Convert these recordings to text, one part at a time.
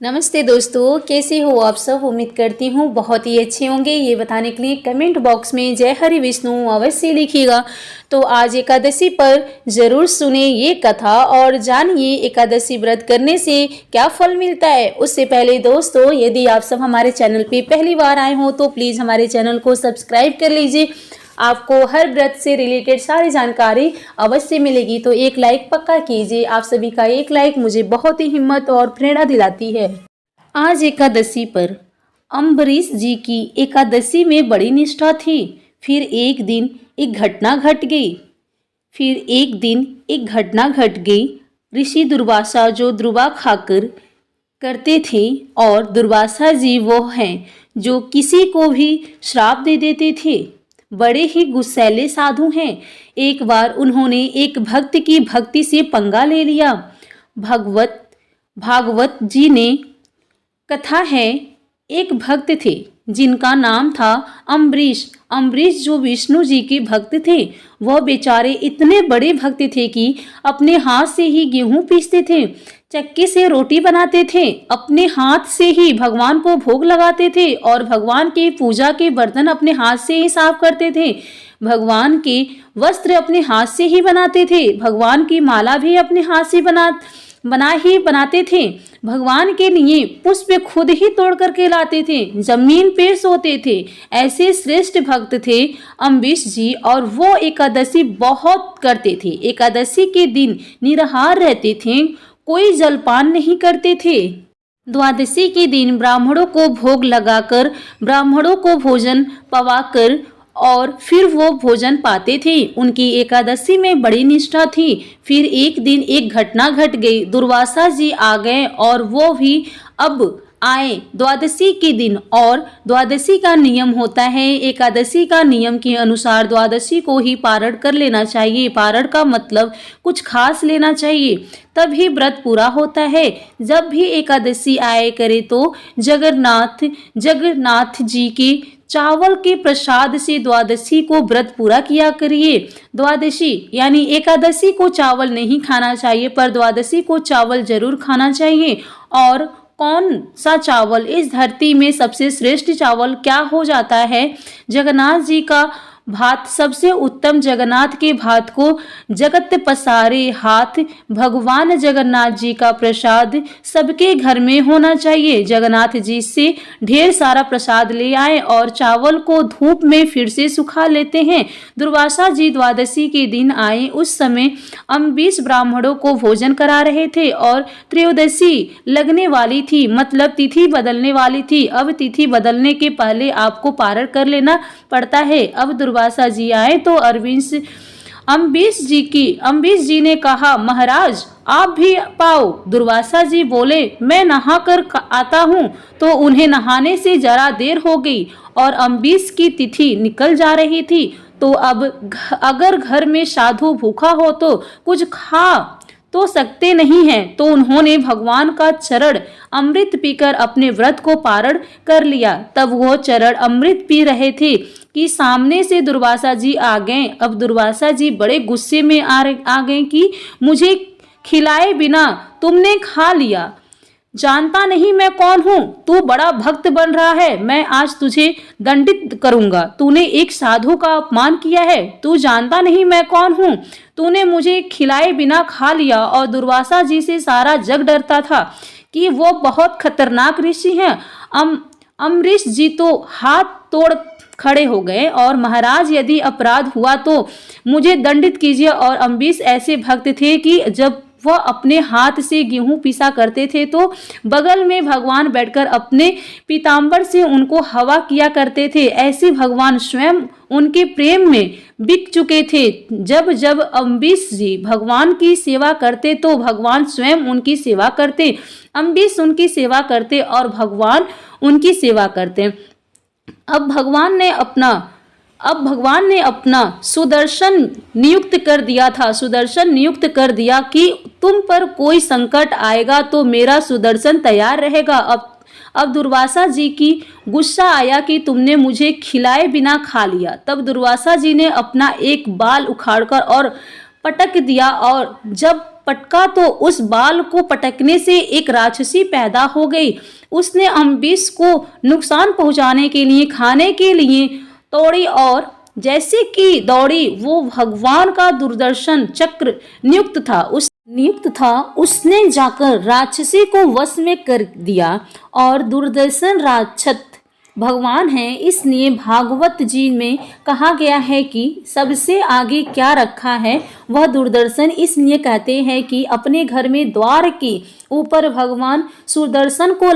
नमस्ते दोस्तों, कैसे हो आप सब। उम्मीद करती हूँ बहुत ही अच्छे होंगे। ये बताने के लिए कमेंट बॉक्स में जय हरि विष्णु अवश्य लिखिएगा। तो आज एकादशी पर ज़रूर सुने ये कथा और जानिए एकादशी व्रत करने से क्या फल मिलता है। उससे पहले दोस्तों, यदि आप सब हमारे चैनल पे पहली बार आए हो तो प्लीज़ हमारे चैनल को सब्सक्राइब कर लीजिए। आपको हर व्रत से रिलेटेड सारी जानकारी अवश्य मिलेगी। तो एक लाइक पक्का कीजिए। आप सभी का एक लाइक मुझे बहुत ही हिम्मत और प्रेरणा दिलाती है। आज एकादशी पर अम्बरीश जी की एकादशी में बड़ी निष्ठा थी। फिर एक दिन एक घटना घट गई। ऋषि दुर्वासा जो दुर्वा खाकर करते थे और दुर्वासा जी वो हैं जो किसी को भी श्राप दे देते थे। बड़े ही गुस्सैले साधु हैं। एक बार उन्होंने एक भक्त की भक्ति से पंगा ले लिया। भागवत जी ने कथा है, एक भक्त थे जिनका नाम था अम्बरीश जो विष्णु जी के भक्त थे। वह बेचारे इतने बड़े भक्त थे कि अपने हाथ से ही गेहूं पीसते थे, चक्की से रोटी बनाते थे, अपने हाथ से ही भगवान को भोग लगाते थे और भगवान की पूजा के बर्तन अपने हाथ से ही साफ करते थे। भगवान के वस्त्र अपने हाथ से ही बनाते थे। भगवान की माला भी अपने हाथ से बनाते थे। भगवान के लिए पुष्प खुद ही तोड़ करके लाते थे, जमीन पे सोते थे। ऐसे श्रेष्ठ भक्त थे अम्बरीश जी और वो एकादशी बहुत करते थे। एकादशी के दिन निराहार रहते थे, कोई जलपान नहीं करते थे। द्वादशी के दिन ब्राह्मणों को भोग लगाकर, ब्राह्मणों को भोजन पवाकर और फिर वो भोजन पाते थे। उनकी एकादशी में बड़ी निष्ठा थी। फिर एक दिन एक घटना घट गई। दुर्वासा जी आ गए और वो भी अब आए द्वादशी के दिन। और द्वादशी का नियम होता है, एकादशी का नियम के अनुसार द्वादशी को ही पारण कर लेना चाहिए। पारण का मतलब कुछ खास लेना चाहिए, तभी व्रत पूरा होता है। जब भी एकादशी आए करे तो जगन्नाथ जी के चावल के प्रसाद से द्वादशी को व्रत पूरा किया करिए। द्वादशी यानी एकादशी को चावल नहीं खाना चाहिए, पर द्वादशी को चावल जरूर खाना चाहिए। और कौन सा चावल, इस धरती में सबसे श्रेष्ठ चावल क्या हो जाता है? जगन्नाथ जी का भात सबसे उत्तम। जगन्नाथ के भात को जगत पसारे हाथ, भगवान जगन्नाथ जी का प्रसाद सबके घर में होना चाहिए। जगन्नाथ जी से ढेर सारा प्रसाद ले आए और चावल को धूप में फिर से सुखा लेते हैं। दुर्वासा जी द्वादशी के दिन आए। उस समय अम्बरीश ब्राह्मणों को भोजन करा रहे थे और त्रयोदशी लगने वाली थी, मतलब तिथि बदलने वाली थी। अब तिथि बदलने के पहले आपको पारण कर लेना पड़ता है। अब दुर्वासा जी आए तो अम्बरीश जी ने कहा, महाराज आप भी पाओ। दुर्वासा जी बोले, मैं नहा कर आता हूँ। तो उन्हें नहाने से जरा देर हो गई और अम्बरीश की तिथि निकल जा रही थी। तो अब अगर घर में साधु भूखा हो तो कुछ खा तो सकते नहीं हैं। तो उन्होंने भगवान का चरण अमृत पीकर अपने व्रत को पारण कर लिया। तब वो चरण अमृत पी रहे थे कि सामने से दुर्वासा जी आ गए। अब दुर्वासा जी बड़े गुस्से में आ गए कि मुझे खिलाए बिना तुमने खा लिया। जानता नहीं मैं कौन हूँ? तू बड़ा भक्त बन रहा है, मैं आज तुझे दंडित करूंगा। तूने एक साधु का अपमान किया है। तू जानता नहीं मैं कौन हूँ? तूने मुझे खिलाए बिना खा लिया। और दुर्वासा जी से सारा जग डरता था कि वो बहुत खतरनाक ऋषि हैं। अम्बरीश जी तो हाथ तोड़ खड़े हो गए और महाराज यदि अपराध हुआ तो मुझे दंडित कीजिए। और अम्बरीश ऐसे भक्त थे कि जब वह अपने हाथ से गेहूं पिसा करते थे तो बगल में भगवान बैठकर अपने पीताम्बर से उनको हवा किया करते थे। ऐसे भगवान स्वयं उनके प्रेम में बिक चुके थे। जब जब अम्बरीश जी भगवान की सेवा करते तो भगवान स्वयं उनकी सेवा करते, अम्बरीश उनकी सेवा करते और भगवान उनकी सेवा करते। अब भगवान ने अपना सुदर्शन नियुक्त कर दिया कि तुम पर कोई संकट आएगा तो मेरा सुदर्शन तैयार रहेगा। अब दुर्वासा जी की गुस्सा आया कि तुमने मुझे खिलाए बिना खा लिया। तब दुर्वासा जी ने अपना एक बाल उखाड़कर और पटक दिया और जब पटका तो उस बाल को पटकने से एक राक्षसी पैदा हो गई। उसने अम्बरीश को नुकसान पहुंचाने के लिए खाने के लिए दौड़ी और जैसे कि दौड़ी वो भगवान का दुर्दर्शन चक्र नियुक्त था। उसने जाकर राक्षसी को वश में कर दिया और दुर्दर्शन राक्षस भगवान है। इसलिए भागवत जी में कहा गया है कि सबसे आगे क्या रखा है वह दुर्दर्शन। इसलिए कहते हैं कि अपने घर में द्वार के ऊपर भगवान सुदर्शन को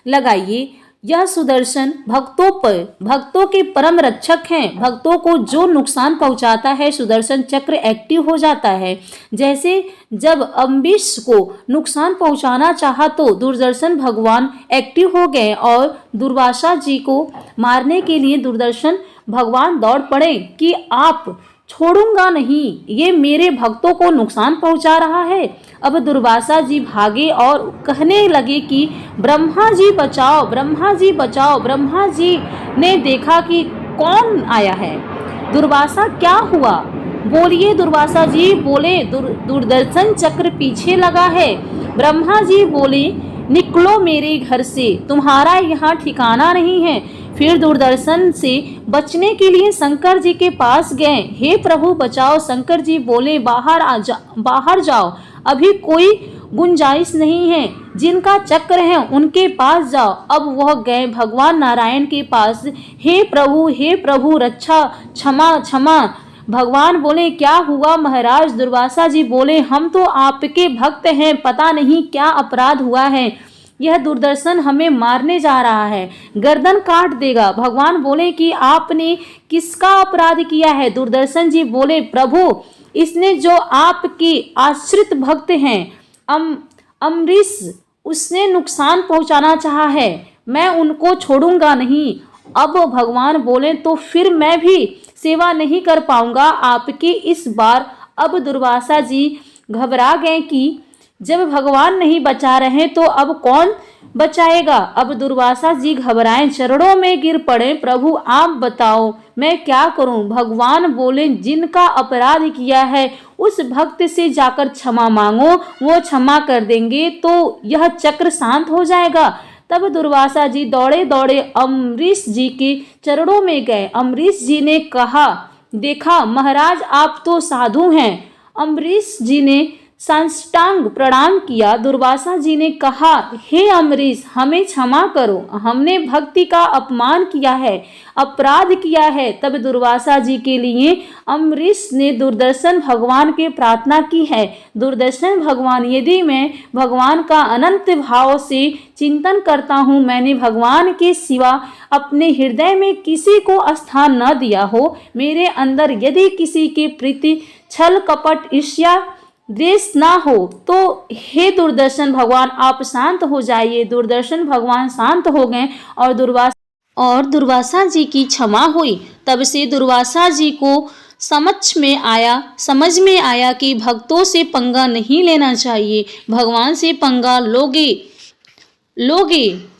लगाइए। यह सुदर्शन भक्तों के परम रक्षक हैं। भक्तों को जो नुकसान पहुंचाता है सुदर्शन चक्र एक्टिव हो जाता है। जैसे जब अम्बरीश को नुकसान पहुंचाना चाहा तो दुर्दर्शन भगवान एक्टिव हो गए और दुर्वासा जी को मारने के लिए दुर्दर्शन भगवान दौड़ पड़े कि आप छोड़ूंगा नहीं, ये मेरे भक्तों को नुकसान पहुंचा रहा है। अब दुर्वासा जी भागे और कहने लगे कि ब्रह्मा जी बचाओ, ब्रह्मा जी बचाओ। ब्रह्मा जी ने देखा कि कौन आया है। दुर्वासा क्या हुआ बोलिए। दुर्वासा जी बोले दुर्दर्शन चक्र पीछे लगा है। ब्रह्मा जी बोले निकलो मेरे घर से, तुम्हारा यहाँ ठिकाना नहीं है। फिर दुर्दर्शन से बचने के लिए शंकर जी के पास गए। हे प्रभु बचाओ। शंकर जी बोले बाहर जाओ, अभी कोई गुंजाइश नहीं है। जिनका चक्र है उनके पास जाओ। अब वह गए भगवान नारायण के पास। हे प्रभु रक्षा क्षमा। भगवान बोले क्या हुआ महाराज। दुर्वासा जी बोले हम तो आपके भक्त हैं, पता नहीं क्या अपराध हुआ है। यह दुर्दर्शन हमें मारने जा रहा है, गर्दन काट देगा। भगवान बोले कि आपने किसका अपराध किया है। दुर्दर्शन जी बोले प्रभु इसने जो आपके आश्रित भक्त हैं अम्बरीश, उसने नुकसान पहुंचाना चाहा है, मैं उनको छोड़ूंगा नहीं। अब भगवान बोले तो फिर मैं भी सेवा नहीं कर पाऊंगा आपकी इस बार। अब दुर्वासा जी घबरा गए कि जब भगवान नहीं बचा रहे तो अब कौन बचाएगा। अब दुर्वासा जी घबराए, चरणों में गिर पड़े। प्रभु आप बताओ मैं क्या करूं। भगवान बोले जिनका अपराध किया है उस भक्त से जाकर क्षमा मांगो, वो क्षमा कर देंगे तो यह चक्र शांत हो जाएगा। तब दुर्वासा जी दौड़े दौड़े अम्बरीश जी के चरणों में गए। अम्बरीश जी ने कहा देखा महाराज आप तो साधु हैं। अम्बरीश जी ने साष्टांग प्रणाम किया। दुर्वासा जी ने कहा हे अम्बरीश हमें क्षमा करो, हमने भक्ति का अपमान किया है, अपराध किया है। तब दुर्वासा जी के लिए अम्बरीश ने दुर्दर्शन भगवान के प्रार्थना की है। दुर्दर्शन भगवान यदि मैं भगवान का अनंत भाव से चिंतन करता हूँ, मैंने भगवान के सिवा अपने हृदय में किसी को स्थान न दिया हो, मेरे अंदर यदि किसी के प्रति छल कपट ईर्ष्या द्वेष ना हो तो हे दुर्दर्शन भगवान आप शांत हो जाइए। दुर्दर्शन भगवान शांत हो गए और दुर्वासा जी की क्षमा हुई। तब से दुर्वासा जी को समझ में आया कि भक्तों से पंगा नहीं लेना चाहिए। भगवान से पंगा लोगे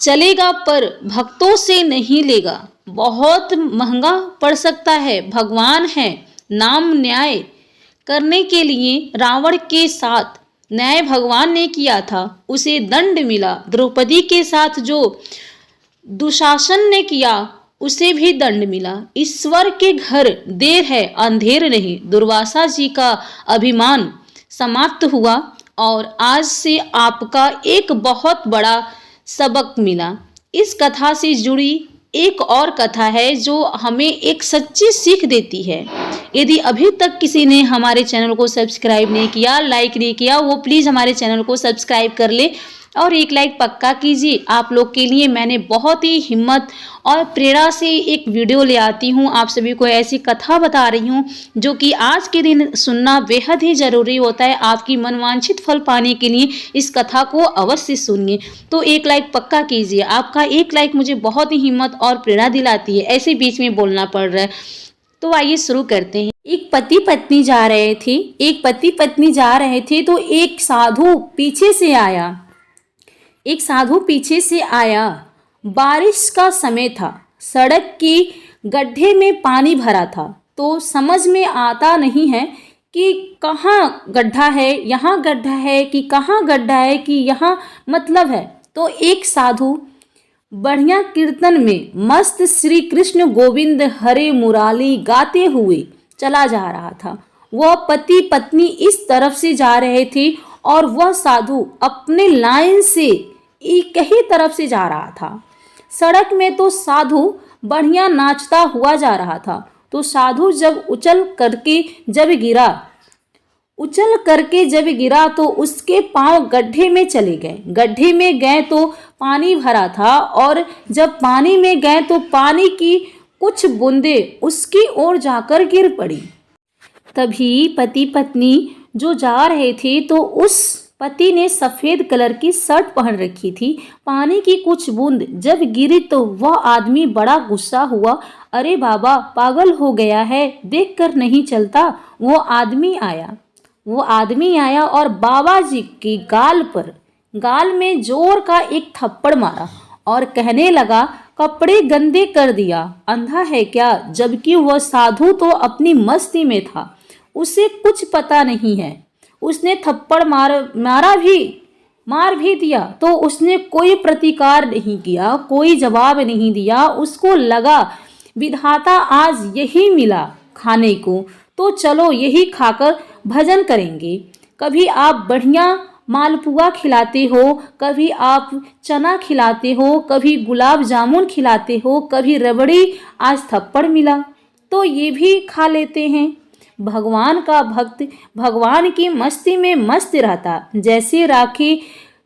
चलेगा पर भक्तों से नहीं लेगा, बहुत महंगा पड़ सकता है। भगवान है नाम न्याय करने के लिए रावण के साथ न्याय भगवान ने किया था, उसे दंड मिला। द्रौपदी के साथ जो दुशासन ने किया उसे भी दंड मिला। ईश्वर के घर देर है अंधेर नहीं। दुर्वासा जी का अभिमान समाप्त हुआ और आज से आपका एक बहुत बड़ा सबक मिला। इस कथा से जुड़ी एक और कथा है जो हमें एक सच्ची सीख देती है। यदि अभी तक किसी ने हमारे चैनल को सब्सक्राइब नहीं किया, लाइक नहीं किया, वो प्लीज़ हमारे चैनल को सब्सक्राइब कर ले और एक लाइक पक्का कीजिए। आप लोग के लिए मैंने बहुत ही हिम्मत और प्रेरणा से एक वीडियो ले आती हूँ। आप सभी को ऐसी कथा बता रही हूँ जो कि आज के दिन सुनना बेहद ही ज़रूरी होता है। आपकी मनवांछित फल पाने के लिए इस कथा को अवश्य सुनिए। तो एक लाइक पक्का कीजिए। आपका एक लाइक मुझे बहुत ही हिम्मत और प्रेरणा दिलाती है। ऐसे बीच में बोलना पड़ रहा है। तो आइए शुरू करते हैं। एक पति पत्नी जा रहे थे तो एक साधु पीछे से आया। बारिश का समय था, सड़क की गड्ढे में पानी भरा था। तो समझ में आता नहीं है कि कहाँ गड्ढा है, यहाँ गड्ढा है कि कहाँ गड्ढा है कि यहाँ मतलब है। तो एक साधु बढ़िया कीर्तन में मस्त श्री कृष्ण गोविंद हरे मुराली गाते हुए चला जा रहा था। वह पति पत्नी इस तरफ से जा रहे थे और वह साधु अपने लाइन से एक ही तरफ से जा रहा था। सड़क में तो साधु बढ़िया नाचता हुआ जा रहा था। तो साधु जब उछल करके जब गिरा तो उसके पांव गड्ढे में चले गए। गड्ढे में गए तो पानी भरा था और जब पानी में गए तो पानी की कुछ बूंदें उसकी ओर जाकर गिर पड़ी। तभी पति पत्नी जो जा रहे थे तो उस पति ने सफेद कलर की शर्ट पहन रखी थी। पानी की कुछ बूंद जब गिरी तो वह आदमी बड़ा गुस्सा हुआ। अरे बाबा, पागल हो गया है, देखकर नहीं चलता। वो आदमी आया और बाबा जी की गाल में जोर का एक थप्पड़ मारा और कहने लगा, कपड़े गंदे कर दिया, अंधा है क्या? जबकि वह साधु तो अपनी मस्ती में था, उसे कुछ पता नहीं है। उसने थप्पड़ मार भी दिया तो उसने कोई प्रतिकार नहीं किया, कोई जवाब नहीं दिया। उसको लगा विधाता आज यही मिला खाने को, तो चलो यही खाकर भजन करेंगे। कभी आप बढ़िया मालपुआ खिलाते हो, कभी आप चना खिलाते हो, कभी गुलाब जामुन खिलाते हो, कभी रबड़ी, आज थप्पड़ मिला तो ये भी खा लेते हैं। भगवान का भक्त भगवान की मस्ती में मस्त रहता।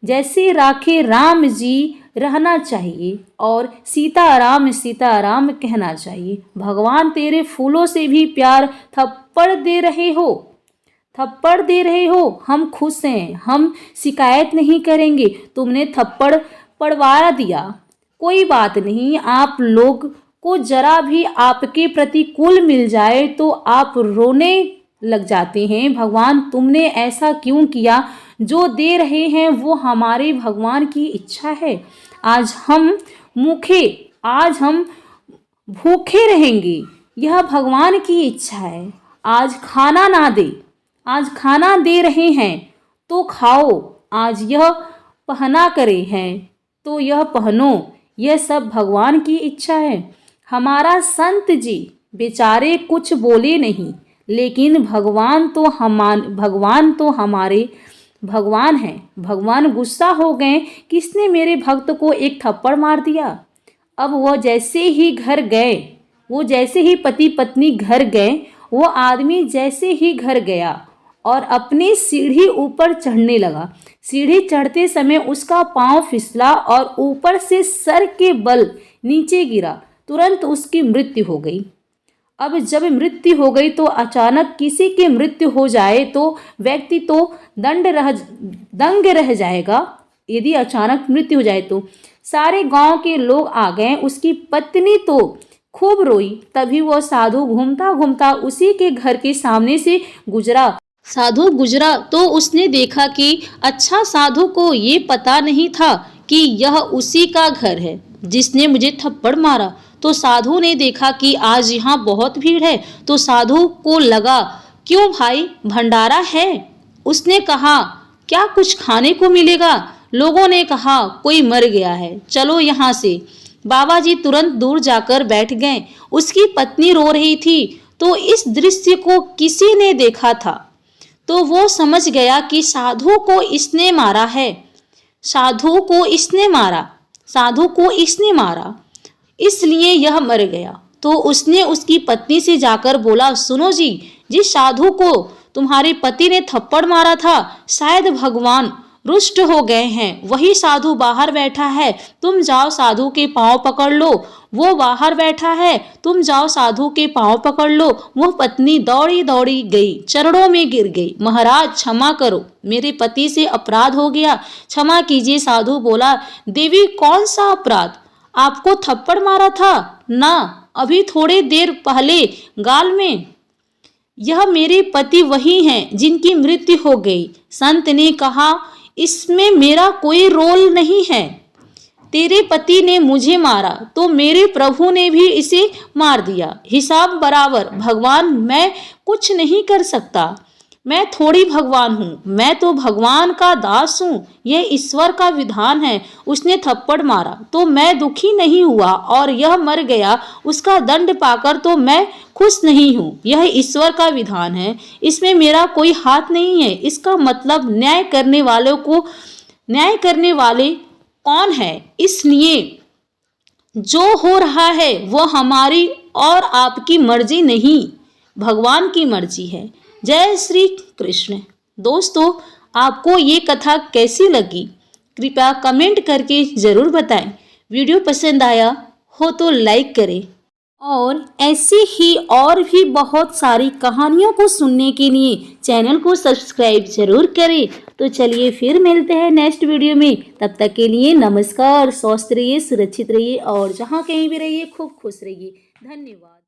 जैसे राखे राम जी रहना चाहिए और सीताराम सीताराम कहना चाहिए। भगवान तेरे फूलों से भी प्यार थप्पड़ दे रहे हो, हम खुश हैं, हम शिकायत नहीं करेंगे। तुमने थप्पड़ पड़वा दिया, कोई बात नहीं। आप लोग को जरा भी आपके प्रतिकूल मिल जाए तो आप रोने लग जाते हैं। भगवान तुमने ऐसा क्यों किया? जो दे रहे हैं वो हमारे भगवान की इच्छा है। आज हम भूखे रहेंगे, यह भगवान की इच्छा है। आज खाना दे रहे हैं तो खाओ, आज यह पहना करे हैं तो यह पहनो, यह सब भगवान की इच्छा है। हमारा संत जी बेचारे कुछ बोले नहीं, लेकिन भगवान तो हमारे भगवान हैं। भगवान गुस्सा हो गए, किसने मेरे भक्त को एक थप्पड़ मार दिया। अब वो जैसे ही पति पत्नी घर गए, वो आदमी जैसे ही घर गया और अपनी सीढ़ी ऊपर चढ़ने लगा। सीढ़ी चढ़ते समय उसका पांव फिसला और ऊपर से सर के बल नीचे गिरा। तुरंत उसकी मृत्यु हो गई। अब जब मृत्यु हो गई तो अचानक किसी की मृत्यु हो जाए तो व्यक्ति तो दंग रह जाएगा। यदि अचानक मृत्यु हो जाए तो सारे गांव के लोग आ गए। उसकी पत्नी तो खूब रोई। तभी वह साधु घूमता घूमता उसी के घर के सामने से साधु गुजरा तो उसने देखा कि अच्छा, साधु को ये पता नहीं था कि यह उसी का घर है जिसने मुझे थप्पड़ मारा। तो साधु ने देखा कि आज यहाँ बहुत भीड़ है, तो साधु को लगा, क्यों भाई, भंडारा है? उसने कहा, क्या कुछ खाने को मिलेगा? लोगों ने कहा, कोई मर गया है, चलो यहाँ से। बाबा जी तुरंत दूर जाकर बैठ गए। उसकी पत्नी रो रही थी। तो इस दृश्य को किसी ने देखा था तो वो समझ गया कि साधु को इसने मारा, इसलिए यह मर गया। तो उसने उसकी पत्नी से जाकर बोला, सुनो जी, जिस साधु को तुम्हारे पति ने थप्पड़ मारा था, शायद भगवान रुष्ट हो गए हैं। वही साधु बाहर बैठा है, तुम जाओ साधु के पांव पकड़ लो। वो बाहर बैठा है, तुम जाओ साधु के पांव पकड़ लो। वह पत्नी दौड़ी दौड़ी गई, चरणों में गिर गई। महाराज क्षमा करो, मेरे पति से अपराध हो गया, क्षमा कीजिए। साधु बोला, देवी कौन सा अपराध? आपको थप्पड़ मारा था ना, अभी थोड़ी देर पहले गाल में। यह मेरे पति वही हैं जिनकी मृत्यु हो गई। संत ने कहा, इसमें मेरा कोई रोल नहीं है। तेरे पति ने मुझे मारा तो मेरे प्रभु ने भी इसे मार दिया, हिसाब बराबर। भगवान मैं कुछ नहीं कर सकता। मैं थोड़ी भगवान हूँ, मैं तो भगवान का दास हूँ, यह ईश्वर का विधान है। उसने थप्पड़ मारा तो मैं दुखी नहीं हुआ और यह मर गया उसका दंड पाकर तो मैं खुश नहीं हूँ। यह ईश्वर का विधान है, इसमें मेरा कोई हाथ नहीं है। इसका मतलब न्याय करने वाले कौन है? इसलिए जो हो रहा है वह हमारी और आपकी मर्जी नहीं, भगवान की मर्जी है। जय श्री कृष्ण। दोस्तों, आपको ये कथा कैसी लगी? कृपया कमेंट करके ज़रूर बताएं। वीडियो पसंद आया हो तो लाइक करें और ऐसी ही और भी बहुत सारी कहानियों को सुनने के लिए चैनल को सब्सक्राइब जरूर करें। तो चलिए फिर मिलते हैं नेक्स्ट वीडियो में। तब तक के लिए नमस्कार। स्वस्थ रहिए, सुरक्षित रहिए और जहाँ कहीं भी रहिए खूब खुश रहिए। धन्यवाद।